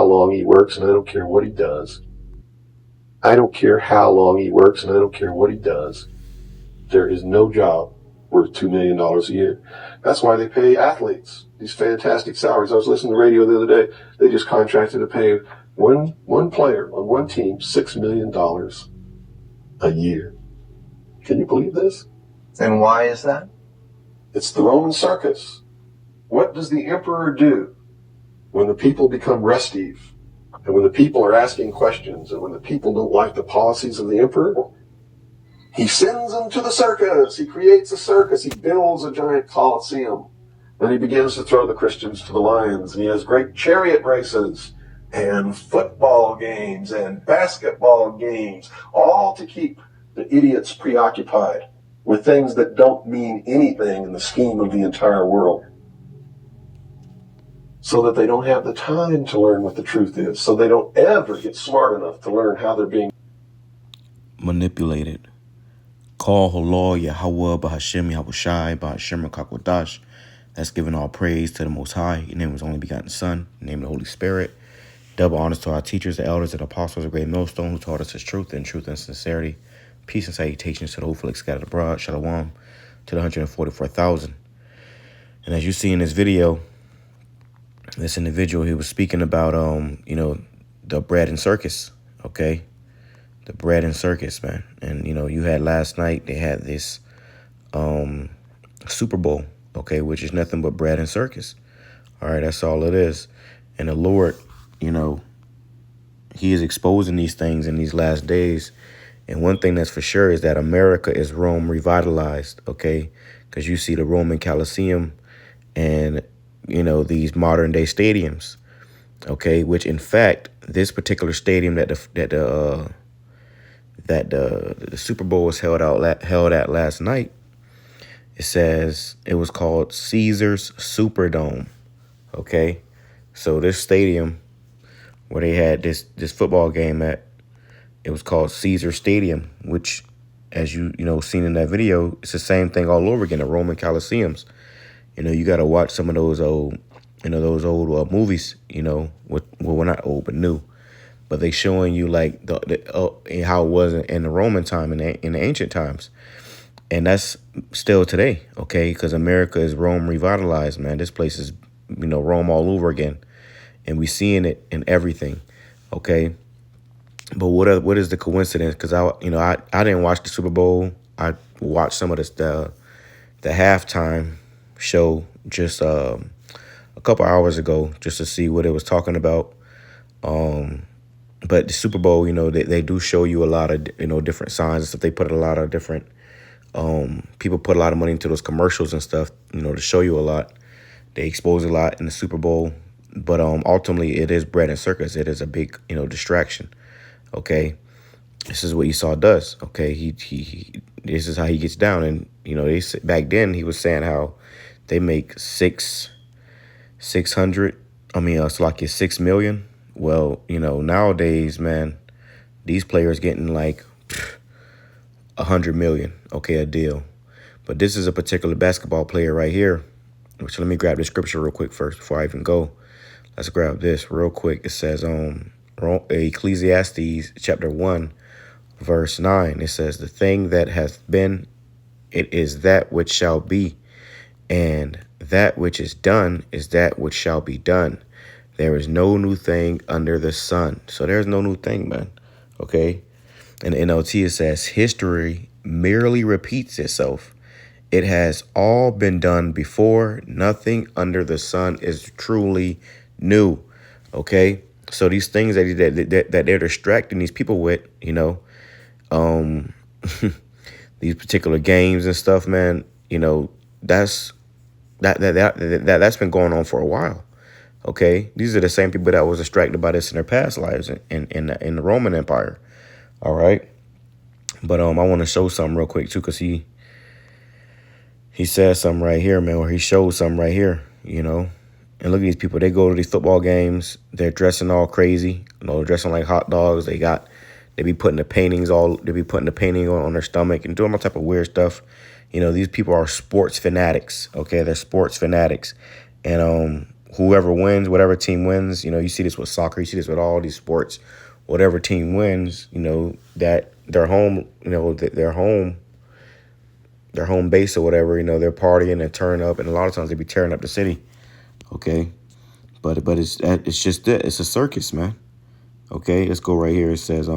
long he works, and I don't care what he does. I don't care how long he works, and I don't care what he does. There is no job worth $2 million a year. That's why they pay athletes these fantastic salaries. I was listening to the radio the other day. They just contracted to pay one player on one team $6 million a year. Can you believe this? And why is that? It's the Roman circus. What does the emperor do when the people become restive, and when the people are asking questions, and when the people don't like the policies of the emperor? He sends them to the circus. He creates a circus. He builds a giant coliseum. Then he begins to throw the Christians to the lions. And he has great chariot races and football games and basketball games, all to keep the idiots preoccupied with things that don't mean anything in the scheme of the entire world, so that they don't have the time to learn what the truth is, so they don't ever get smart enough to learn how they're being manipulated. Call HALAL, YAHAWAH, BAHASHAM, YAHWASHI, BAHASHAM, QADASH. That's giving all praise to the Most High. Your name was only begotten Son, in the name of the Holy Spirit. Double honors to our teachers, the elders, and apostles of Great Millstone, who taught us his truth and sincerity. Peace and salutations to the hopefully scattered abroad. Shalom to the 144,000. And as you see in this video, this individual, he was speaking about, the bread and circus, okay? The bread and circus, man. And, you had last night, they had this Super Bowl, okay, which is nothing but bread and circus. All right, that's all it is. And the Lord, he is exposing these things in these last days. And one thing that's for sure is that America is Rome revitalized, okay? Because you see the Roman Coliseum and, these modern day stadiums, okay? Which, in fact, this particular stadium that the Super Bowl was held at last night, it says it was called Ceasars Superdome, okay? So this stadium where they had this football game at, it was called Caesar Stadium, which, as you seen in that video, it's the same thing all over again, the Roman Colosseums. You got to watch some of those old, movies, well, we're not old, but new. But they showing you like how it was in the Roman time, in the ancient times. And that's still today, okay? Because America is Rome revitalized, man. This place is, Rome all over again. And we seeing it in everything, okay? But what is the coincidence? Because I didn't watch the Super Bowl. I watched some of the halftime show just a couple hours ago just to see what it was talking about. But the Super Bowl, they do show you a lot of different signs and stuff. They put a lot of different people put a lot of money into those commercials and stuff, to show you a lot. They expose a lot in the Super Bowl. But ultimately, it is bread and circus. It is a big distraction. Okay, this is what Esau does. Okay, he this is how he gets down. And they back then he was saying how they make 600. It's like it's 6 million. Well, nowadays, man, these players getting like 100 million. Okay, a deal. But this is a particular basketball player right here. Which, let me grab the scripture real quick first before I even go. Let's grab this real quick. It says Ecclesiastes chapter 1, verse 9. It says, the thing that hath been, it is that which shall be, and that which is done is that which shall be done. There is no new thing under the sun. So there's no new thing, man. Okay. In the NLT, it says, history merely repeats itself. It has all been done before. Nothing under the sun is truly new. Okay. So these things that they're distracting these people with, these particular games and stuff, man, that's been going on for a while. Okay. These are the same people that was distracted by this in their past lives in the Roman Empire. All right. But I want to show something real quick too, because he says something right here, man, or he shows something right here, And look at these people. They go to these football games. They're dressing all crazy, dressing like hot dogs. They be putting the painting on their stomach and doing all type of weird stuff. These people are sports fanatics. Okay, they're sports fanatics, and whoever wins, whatever team wins, you know, you see this with soccer, you see this with all these sports, whatever team wins, you know, that their home, you know, their home base or whatever, you know, they're partying and turn up, and a lot of times they be tearing up the city. Okay, but it's just that it's a circus, man. Okay, let's go right here. It says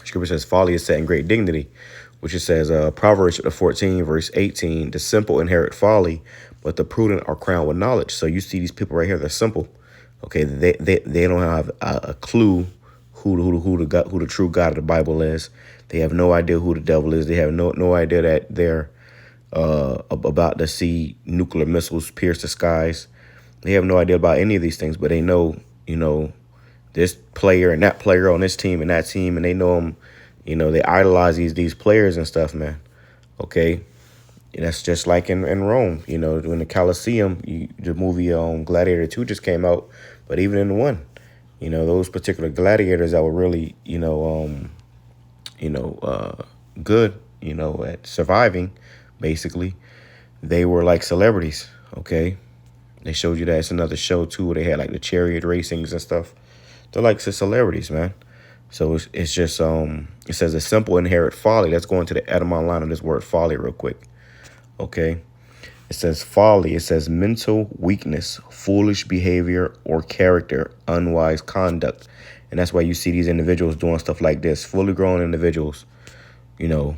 Scripture says folly is set in great dignity, which it says Proverbs 14 verse 18, the simple inherit folly, but the prudent are crowned with knowledge. So you see these people right here, they're simple. Okay, they don't have a clue who the true God of the Bible is. They have no idea who the devil is. They have no idea that they're about to see nuclear missiles pierce the skies. They have no idea about any of these things, but they know, you know, this player and that player on this team and that team, and they know them. You know, they idolize these players and stuff, man. Okay, and that's just like in Rome. You know, when the Colosseum, the movie Gladiator 2 just came out, but even in the one, you know, those particular gladiators that were really, good, you know, at surviving, basically, they were like celebrities. Okay, they showed you that. It's another show too where they had like the chariot racings and stuff. They're like celebrities, man. So it's just it says a simple inherit folly. Let's go into the etymology line of this word folly real quick. Okay. It says folly. It says mental weakness, foolish behavior or character, unwise conduct. And that's why you see these individuals doing stuff like this. Fully grown individuals, you know,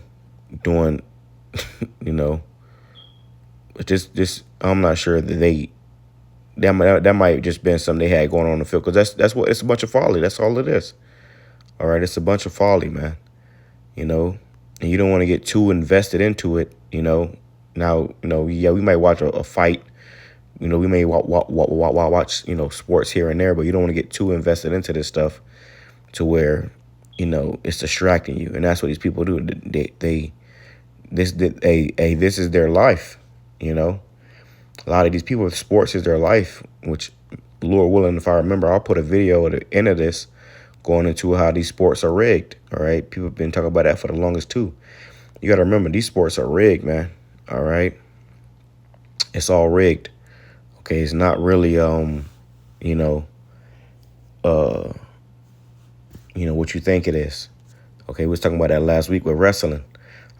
doing, you know, just I'm not sure that that might just been something they had going on in the field, because that's what it's a bunch of folly. That's all it is. All right, it's a bunch of folly, man. You know, and you don't want to get too invested into it. You know, now yeah, we might watch a fight. You know, we may watch sports here and there, but you don't want to get too invested into this stuff to where it's distracting you, and that's what these people do. This is their life. You know, a lot of these people, sports is their life, which, Lord willing, if I remember, I'll put a video at the end of this going into how these sports are rigged. All right. People have been talking about that for the longest too. You got to remember, these sports are rigged, man. All right. It's all rigged. Okay. It's not really, what you think it is. Okay. We was talking about that last week with wrestling.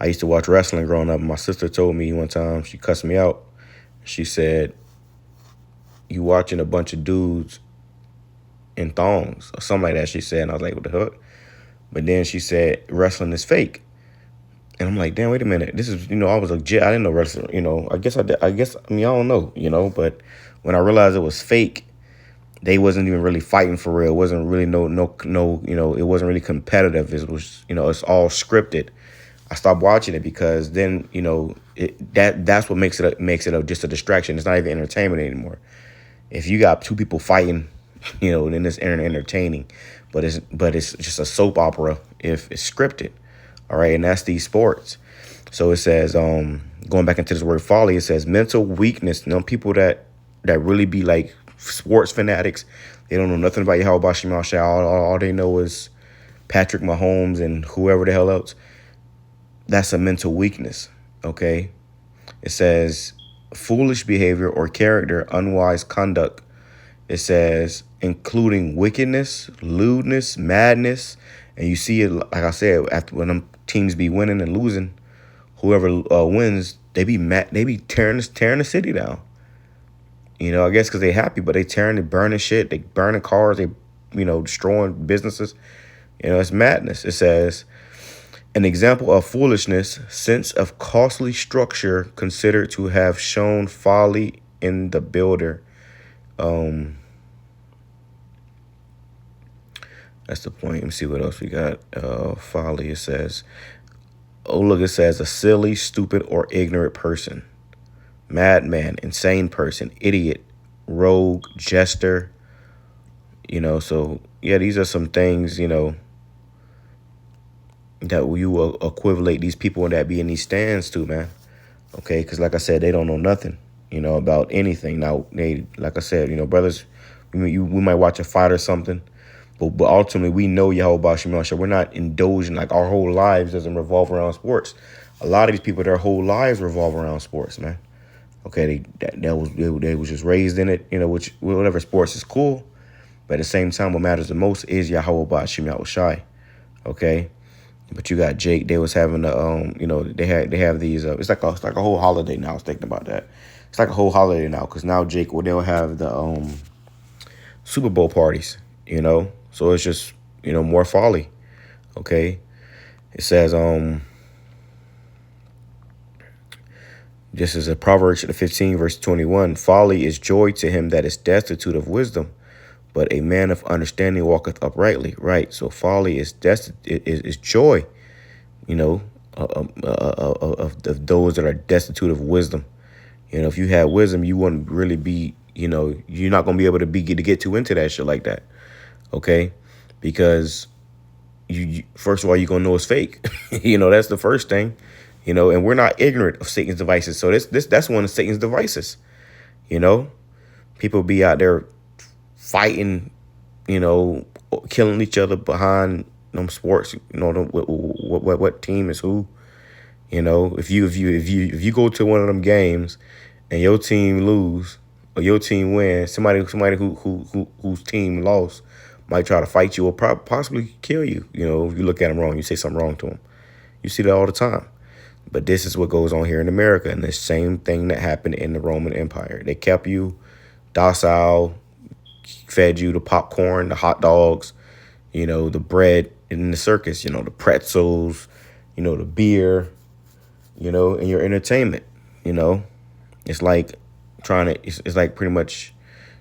I used to watch wrestling growing up. My sister told me one time, she cussed me out. She said, you watching a bunch of dudes in thongs or something like that, she said. And I was like, what the heck? But then she said, wrestling is fake. And I'm like, damn, wait a minute. This is, I was legit. I didn't know wrestling, I guess I did. I don't know, but when I realized it was fake, they wasn't even really fighting for real. It wasn't really no, it wasn't really competitive. It was, it's all scripted. I stopped watching it because then, that's what makes it just a distraction. It's not even entertainment anymore. If you got two people fighting, then it's entertaining, but it's just a soap opera if it's scripted. All right, and that's these sports. So it says, going back into this word folly, it says mental weakness. People that really be like sports fanatics, they don't know nothing about YAHAWASHI. All they know is Patrick Mahomes and whoever the hell else. That's a mental weakness. Okay, it says foolish behavior or character, unwise conduct. It says including wickedness, lewdness, madness. And you see it, like I said, after when them teams be winning and losing, whoever wins, they be mad, they be tearing the city down. I guess because they happy, but they burning shit, they burning cars, they, destroying businesses. It's madness. It says an example of foolishness, sense of costly structure considered to have shown folly in the builder. That's the point. Let me see what else we got. Folly, it says, it says a silly, stupid, or ignorant person. Madman, insane person, idiot, rogue, jester. So, yeah, these are some things, that you will equivalate these people that be in these stands to, man. Okay, because like I said, they don't know nothing, about anything. Now, like I said, brothers, we might watch a fight or something. But ultimately, we know YAHAWASHI. We're not indulging, like our whole lives doesn't revolve around sports. A lot of these people, their whole lives revolve around sports, man. Okay, they was just raised in it, you know, which whatever sports is cool, but at the same time, what matters the most is YAHAWAH BAHASHAM YAHAWASHI. Okay, but you got Jake. They was having the you know, they have these. It's like a whole holiday now. I was thinking about that. It's like a whole holiday now because now Jake, well, they'll have the Super Bowl parties. You know, so it's just, you know, more folly. Okay, it says this is a Proverbs 15 verse 21. Folly is joy to him that is destitute of wisdom, but a man of understanding walketh uprightly. Right. So folly is joy, you know, of those that are destitute of wisdom. You know, if you had wisdom, you wouldn't really be, you know, you're not gonna be able to get too into that shit like that. Okay, because you first of all, you're gonna know it's fake. You know, that's the first thing. You know, and we're not ignorant of Satan's devices. So that's one of Satan's devices. You know, people be out there fighting, you know, killing each other behind them sports. You know, what team is who. You know, if you go to one of them games and your team lose or your team wins, somebody whose team lost might try to fight you or possibly kill you. You know, if you look at them wrong, you say something wrong to them. You see that all the time. But this is what goes on here in America, and the same thing that happened in the Roman Empire. They kept you docile, fed you the popcorn, the hot dogs, you know, the bread in the circus, you know, the pretzels, you know, the beer, you know, and your entertainment, you know. It's like it's like pretty much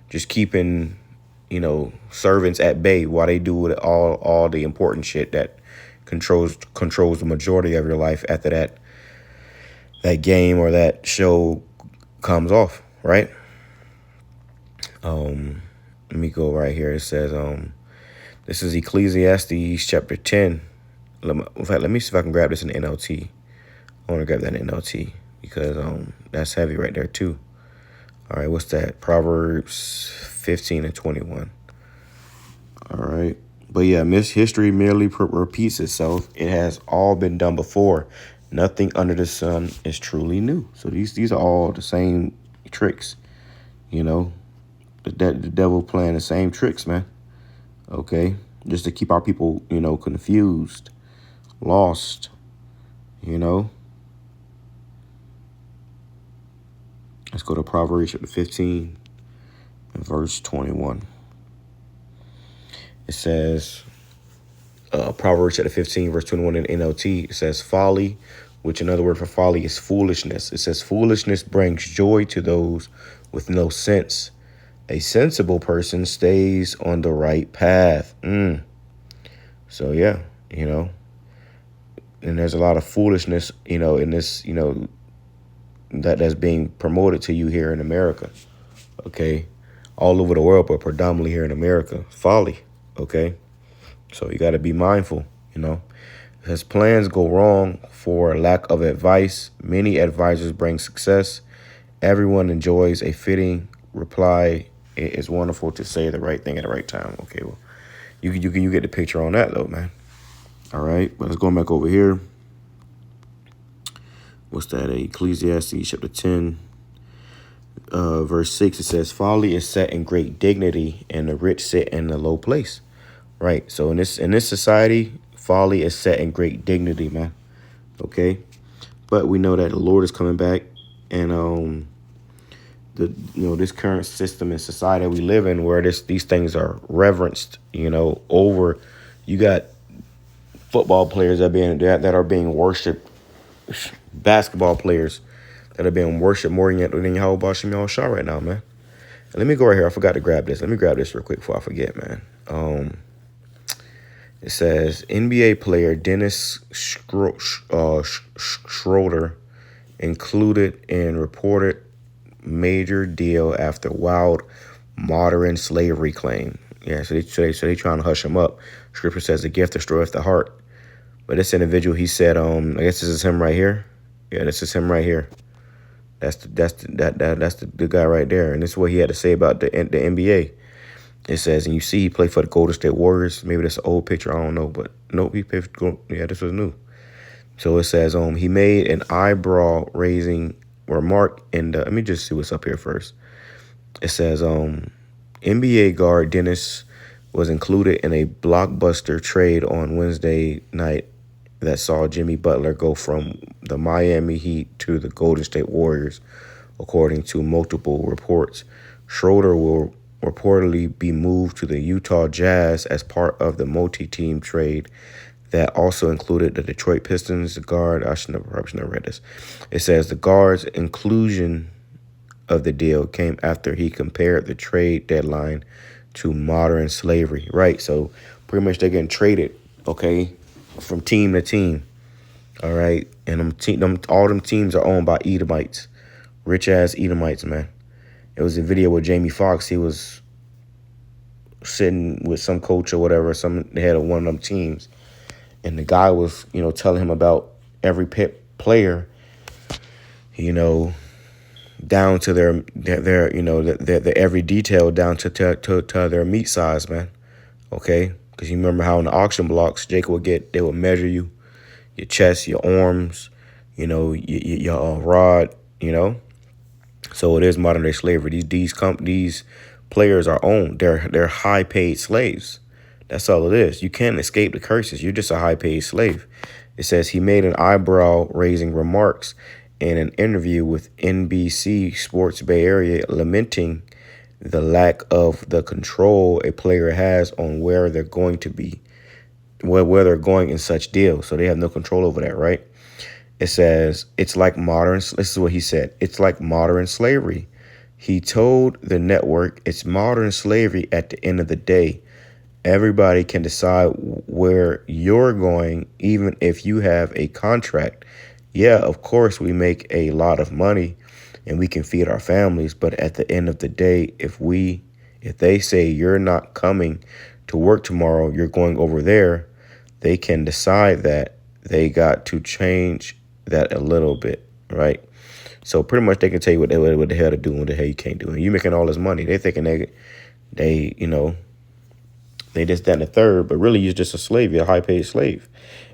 just keeping, you know, servants at bay while they do with all the important shit that controls the majority of your life after that game or that show comes off, right? Let me go right here. It says, this is Ecclesiastes chapter 10. In fact, let me see if I can grab this in the NLT. I want to grab that in NLT because that's heavy right there too. All right, what's that? Proverbs 15 and 21. All right. But yeah, history merely repeats itself. It has all been done before. Nothing under the sun is truly new. So these are all the same tricks, you know. The devil playing the same tricks, man. Okay, just to keep our people, you know, confused, lost, you know. Let's go to Proverbs chapter 15 and verse 21. It says, Proverbs chapter 15, verse 21 in NLT, it says, folly, which another word for folly is foolishness. It says, foolishness brings joy to those with no sense. A sensible person stays on the right path. So, yeah, you know, and there's a lot of foolishness, you know, in this, you know, that's being promoted to you here in America. Okay. All over the world, but predominantly here in America. Folly. Okay. So you got to be mindful, you know. As plans go wrong for lack of advice, many advisors bring success. Everyone enjoys a fitting reply. It is wonderful to say the right thing at the right time. Okay, well, you get the picture on that, though, man. All right, but let's go back over here. What's that? Ecclesiastes chapter 10, verse 6. It says, folly is set in great dignity, and the rich sit in a low place. Right. So in this society, folly is set in great dignity, man. Okay. But we know that the Lord is coming back, and this current system and society that we live in, where these things are reverenced, you know, over. You got football players that are being worshipped, basketball players that are being worshipped more than YAHAWAH BAHASHAM YAHAWASHI right now, man. And let me go right here. I forgot to grab this. Let me grab this real quick before I forget, man. It says NBA player Dennis Schroeder included in reported major deal after wild modern slavery claim. Yeah, so they trying to hush him up. Scripture says the gift destroyeth the heart. But this individual, he said, I guess this is him right here. Yeah, this is him right here. That's the guy right there, and this is what he had to say about the NBA. It says, and you see he played for the Golden State Warriors. Maybe that's an old picture, I don't know, but nope, yeah, this was new. So it says, he made an eyebrow-raising remark in the, let me just see what's up here first. It says, NBA guard Dennis was included in a blockbuster trade on Wednesday night that saw Jimmy Butler go from the Miami Heat to the Golden State Warriors, according to multiple reports. Schroeder will reportedly be moved to the Utah Jazz as part of the multi-team trade that also included the Detroit Pistons. The guard, I should never read this. It says the guard's inclusion of the deal came after he compared the trade deadline to modern slavery. Right, so pretty much they're getting traded, okay, from team to team. All right, and all them teams are owned by Edomites, rich ass Edomites, man. It was a video with Jamie Foxx. He was sitting with some coach or whatever, some head of one of them teams, and the guy was, telling him about every player, down to their every detail, down to their meat size, man. Okay, because you remember how in the auction blocks, they would measure you, your chest, your arms, your rod, So it is modern day slavery. These players are owned. They're high paid slaves. That's all it is. You can't escape the curses. You're just a high paid slave. It says he made an eyebrow raising remarks in an interview with NBC Sports Bay Area, lamenting the lack of the control a player has on where they're going to be, where they're going in such deals. So they have no control over that, right? It says, it's like modern, this is what he said, it's like modern slavery. He told the network it's modern slavery at the end of the day. Everybody can decide where you're going, even if you have a contract. Yeah, of course, we make a lot of money and we can feed our families. But at the end of the day, if they say you're not coming to work tomorrow, you're going over there, they can decide that they got to change that a little bit, right? So pretty much they can tell you what the hell to do and what the hell you can't do. And you making all this money. They thinking they this, that, and the third, but really you're just a slave. You're a high-paid slave.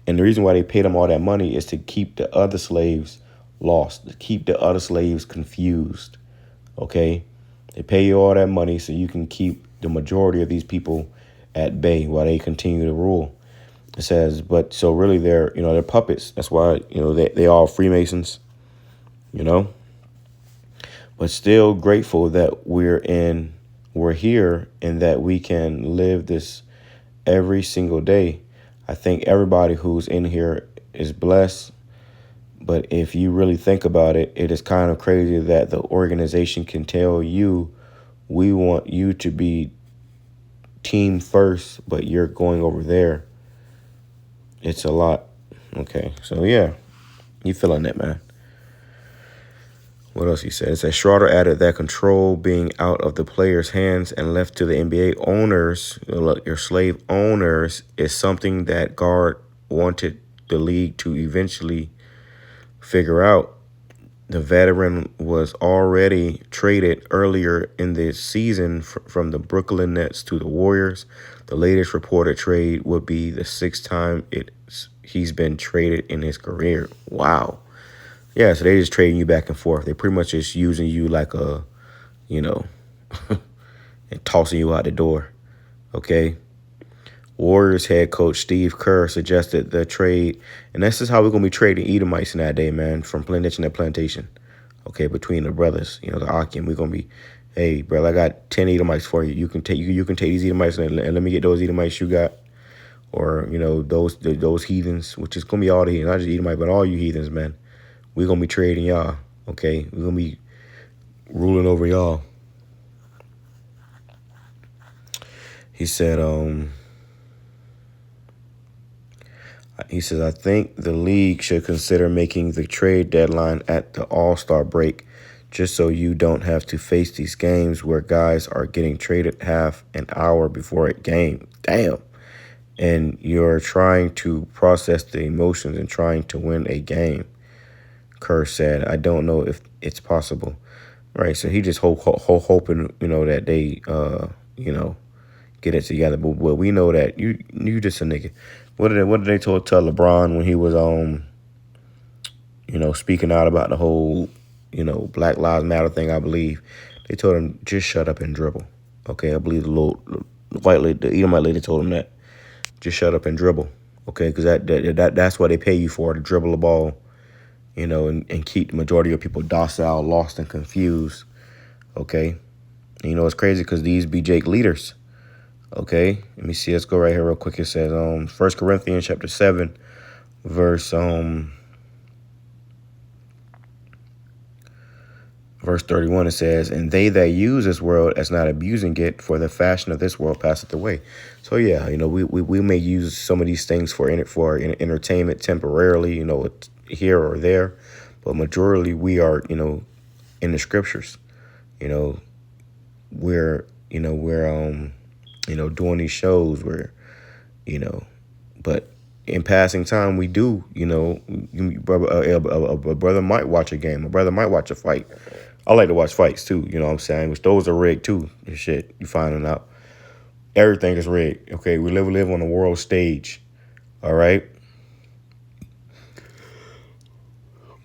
And the reason why they paid them all that money is to keep the other slaves lost, to keep the other slaves confused, okay? They pay you all that money so you can keep the majority of these people at bay while they continue to rule. It says, but so really they're puppets. That's why, they all Freemasons, But still grateful that we're here and that we can live this every single day. I think everybody who's in here is blessed. But if you really think about it, it is kind of crazy that the organization can tell you, we want you to be team first, but you're going over there. It's a lot. Okay, so yeah, you feeling it, man. What else he said? It says Schroeder added that control being out of the players' hands and left to the NBA owners, your slave owners, is something that Guard wanted the league to eventually figure out. The veteran was already traded earlier in the season from the Brooklyn Nets to the Warriors. The latest reported trade would be the sixth time he's been traded in his career. Wow. Yeah, so they just trading you back and forth. They pretty much just using you like a, and tossing you out the door, okay? Warriors head coach Steve Kerr suggested the trade, and this is how we're going to be trading Edomites in that day, man, from plantation to plantation, okay, between the brothers, the Akim. We're going to be, hey, brother, I got 10 Edomites for you. You can take these Edomites and let me get those Edomites you got, or, those heathens, which is going to be all the heathens, not just Edomite, but all you heathens, man. We're going to be trading y'all, okay? We're going to be ruling over y'all. He said, he says, I think the league should consider making the trade deadline at the All-Star break just so you don't have to face these games where guys are getting traded half an hour before a game. Damn. And you're trying to process the emotions and trying to win a game. Kerr said, I don't know if it's possible. Right, so he just hoping, that they, get it together. But well, we know that you just a nigga. What did they tell LeBron when he was, speaking out about the whole, Black Lives Matter thing, I believe. They told him, just shut up and dribble. Okay, I believe the white lady, the Edomite lady told him that. Just shut up and dribble. Okay, because that's what they pay you for, to dribble the ball, and keep the majority of people docile, lost, and confused. Okay, and it's crazy because these be Jake leaders. Okay, let me see. Let's go right here real quick. It says 1 Corinthians chapter 7, verse 31. It says, "And they that use this world as not abusing it, for the fashion of this world passeth away." So yeah, we may use some of these things for entertainment temporarily, here or there, but majority we are, in the scriptures. We're doing these shows where, but in passing time we do, a brother might watch a game, a brother might watch a fight. I like to watch fights too, you know what I'm saying? Which those are rigged too. And shit, you finding out. Everything is rigged. Okay, we live on the world stage. All right.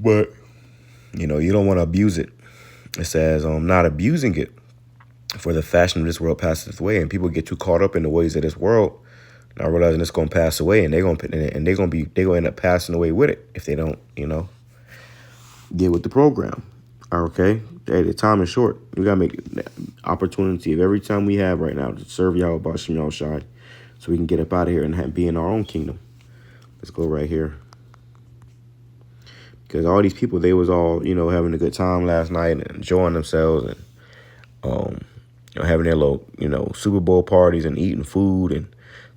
But, you don't want to abuse it. It says, not abusing it, for the fashion of this world passeth away. And people get too caught up in the ways of this world, not realizing it's gonna pass away, and they're gonna end up passing away with it if they don't, get with the program. Okay, hey, the time is short. We gotta make opportunity of every time we have right now to serve Yahweh BAHASHAM YAHAWASHI, so we can get up out of here and be in our own kingdom. Let's go right here, because all these people, they was all having a good time last night and enjoying themselves, and having their little Super Bowl parties and eating food, and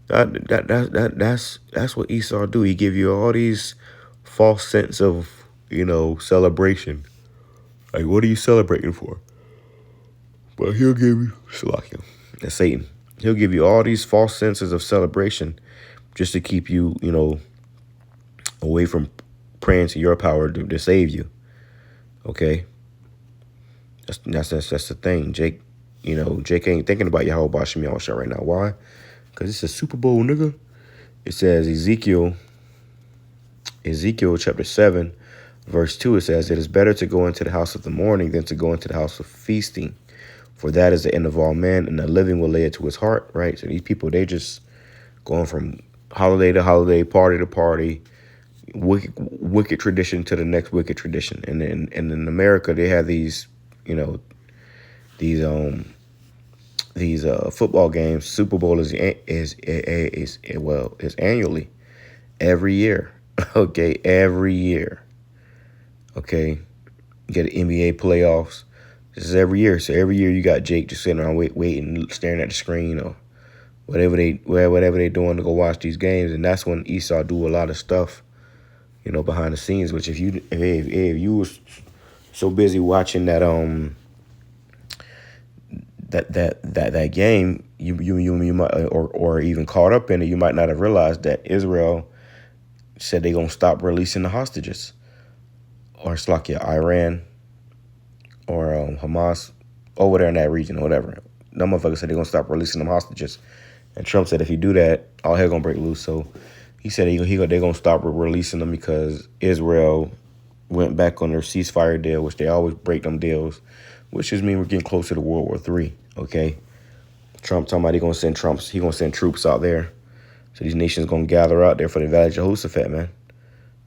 that's what Esau do. He give you all these false sense of celebration. Like, what are you celebrating for? But he'll give you, Shalakia, that's Satan. He'll give you all these false senses of celebration just to keep you, away from praying to your power to save you. Okay? That's the thing. Jake ain't thinking about Yahweh BAHASHAM YAHAWASHI right now. Why? Because it's a Super Bowl, nigga. It says Ezekiel chapter 7, verse 2, it says, "It is better to go into the house of the mourning than to go into the house of feasting. For that is the end of all men, and the living will lay it to his heart." Right? So these people, they just going from holiday to holiday, party to party, wicked tradition to the next wicked tradition. And in America, they have these, these football games. Super Bowl is annually, every year. Okay, every year. Okay, you get the NBA playoffs. This is every year. So every year you got Jake just sitting around waiting, staring at the screen or whatever they doing to go watch these games. And that's when Esau do a lot of stuff, behind the scenes. Which if you was so busy watching that that game, you might or even caught up in it, you might not have realized that Israel said they're gonna stop releasing the hostages. Or Slakia, Iran, or Hamas, over there in that region, or whatever. Them motherfuckers said they're going to stop releasing them hostages. And Trump said if you do that, all hell going to break loose. So he said they're going to stop releasing them because Israel went back on their ceasefire deal, which they always break them deals, which just means we're getting closer to World War III, okay? Trump talking about he going to send troops out there. So these nations going to gather out there for the Valley of Jehoshaphat, man.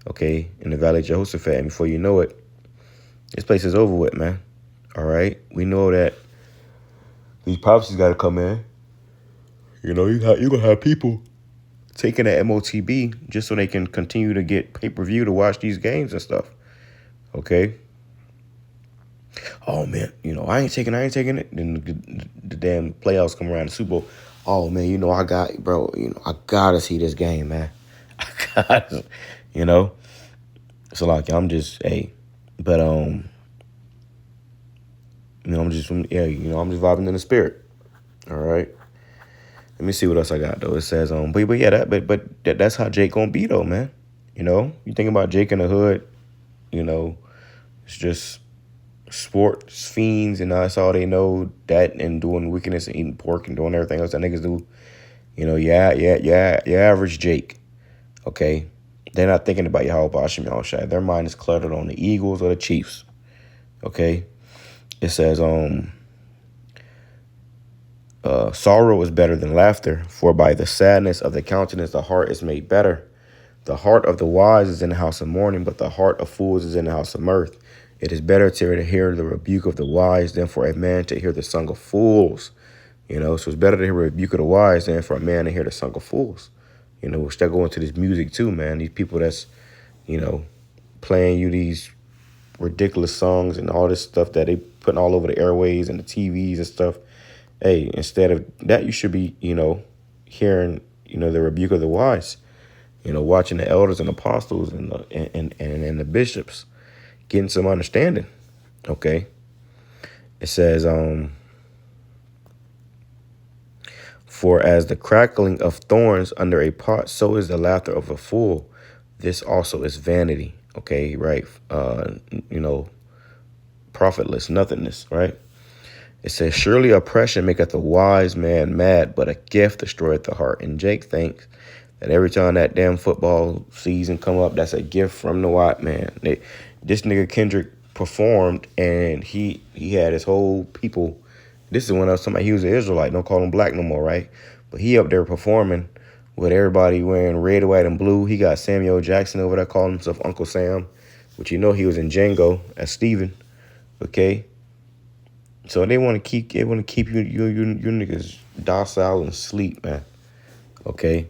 Okay, in the Valley of Jehoshaphat, and before you know it, this place is over with, man. All right, we know that these prophecies got to come in. You're gonna have people taking the MOTB just so they can continue to get pay-per-view to watch these games and stuff. Okay. Oh man, I ain't taking it. Then the damn playoffs come around, the Super Bowl. Oh man, I gotta see this game, man. I gotta. So like I'm just but I'm just I'm just vibing in the spirit. All right. Let me see what else I got though. It says but yeah, that's how Jake gonna be though, man. You think about Jake in the hood, it's just sports fiends, and that's all they know. That and doing wickedness and eating pork and doing everything else that niggas do. Your average Jake. Okay. They're not thinking about Yahweh BAHASHAM YAHAWASHI. Their mind is cluttered on the Eagles or the Chiefs. Okay, it says sorrow is better than laughter, for by the sadness of the countenance the heart is made better. The heart of the wise is in the house of mourning, but the heart of fools is in the house of mirth. It is better to hear the rebuke of the wise than for a man to hear the song of fools. You know, so it's better to hear a rebuke of the wise than for a man to hear the song of fools. You know, which they go into this music too, man. These people that's, you know, playing you these ridiculous songs and all this stuff that they putting all over the airways and the TVs and stuff. Hey, instead of that, you should be, you know, hearing, you know, the rebuke of the wise. You know, watching the elders and apostles and the bishops, getting some understanding. Okay. It says, for as the crackling of thorns under a pot, so is the laughter of a fool. This also is vanity. Okay, right? You know, profitless, nothingness, right? It says, surely oppression maketh a wise man mad, but a gift destroyeth the heart. And Jake thinks that every time that damn football season come up, that's a gift from the white man. This nigga Kendrick performed, and he had his whole people. This is when I was talking about he was an Israelite. Don't call him black no more, right? But he up there performing with everybody wearing red, white, and blue. He got Samuel Jackson over there calling himself Uncle Sam, which you know he was in Django as Steven. Okay. So they want to keep you niggas docile and sleep, man. Okay.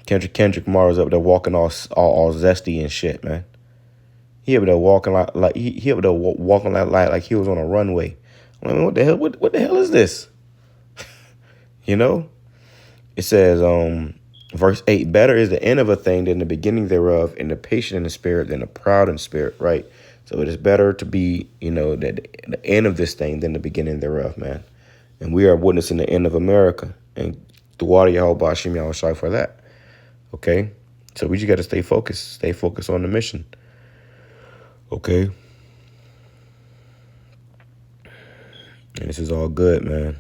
Kendrick Lamar's up there walking all zesty and shit, man. He up there walking like he up there walking like he was on a runway. I mean, what the hell? What the hell is this? You know? It says, verse 8, better is the end of a thing than the beginning thereof, and the patient in the spirit than the proud in spirit, right? So it is better to be, you know, that the end of this thing than the beginning thereof, man. And we are witnessing the end of America. And the water YAHAWASHI YAHAWASHI for that. Okay? So we just got to stay focused. Stay focused on the mission. Okay? And this is all good, man.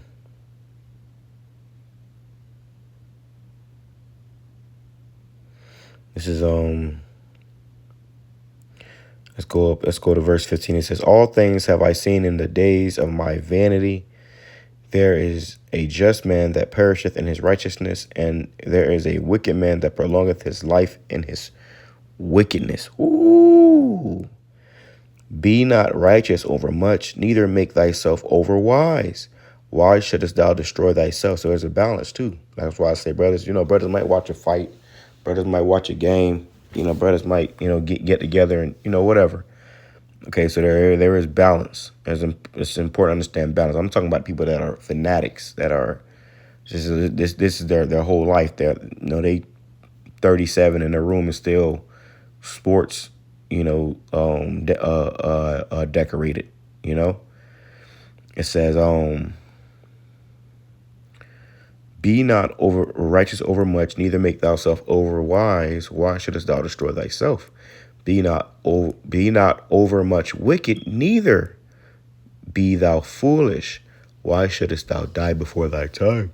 This is, let's go to verse 15. It says, all things have I seen in the days of my vanity. There is a just man that perisheth in his righteousness, and there is a wicked man that prolongeth his life in his wickedness. Ooh. Be not righteous over much, neither make thyself over wise. Why shouldest thou destroy thyself? So there's a balance too. That's why I say, brothers, you know, brothers might watch a fight. Brothers might watch a game. You know, brothers might, you know, get together and, you know, whatever. Okay, so there is balance. It's important to understand balance. I'm talking about people that are fanatics, that are this is their whole life. They 37 and their room is still sports, you know, decorated. You know, it says, be not over righteous over much, neither make thyself over wise. Why shouldest thou destroy thyself? Be not over much wicked, neither be thou foolish. Why shouldest thou die before thy time?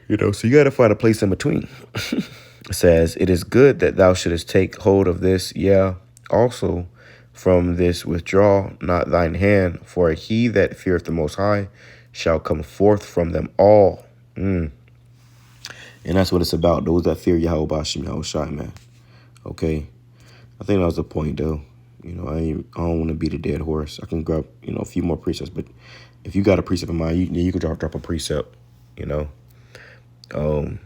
You know, so you got to find a place in between. It says, it is good that thou shouldest take hold of this. Yeah, also from this withdraw not thine hand, for he that feareth the Most High shall come forth from them all. And that's what it's about. Those that fear YAHAWASHI YAHAWASHI, man. Okay. I think that was the point, though. You know, I don't want to beat a dead horse. I can grab, you know, a few more precepts, but if you got a precept in mind, you can drop a precept, you know.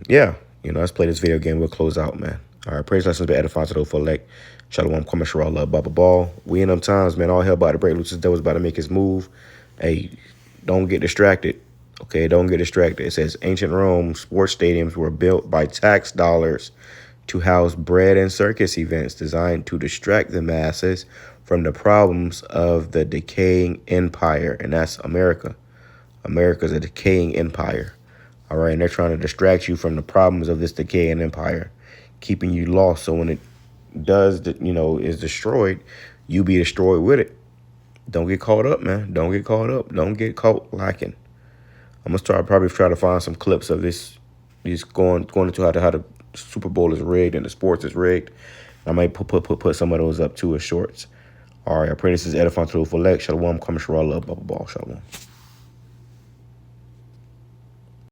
Yeah, you know, let's play this video game. We'll close out, man. All right, praise lessons be edifying to those for elect. Shalom, Kwame love, Baba Ball. We in them times, man. All hell about to break loose. That was about to make his move. Hey, don't get distracted. Okay, don't get distracted. It says ancient Rome sports stadiums were built by tax dollars to house bread and circus events designed to distract the masses from the problems of the decaying empire. And that's America. America's a decaying empire. All right, and they're trying to distract you from the problems of this decaying empire, keeping you lost. So when it does, you know, is destroyed, you be destroyed with it. Don't get caught up, man. Don't get caught up. Don't get caught lacking. I'm gonna probably try to find some clips of this going into how the Super Bowl is rigged and the sports is rigged. I might put some of those up too as shorts. All right, I pray this is edifying to the full elect. Shalom, come, shalom, love, blah, blah, blah, shalom.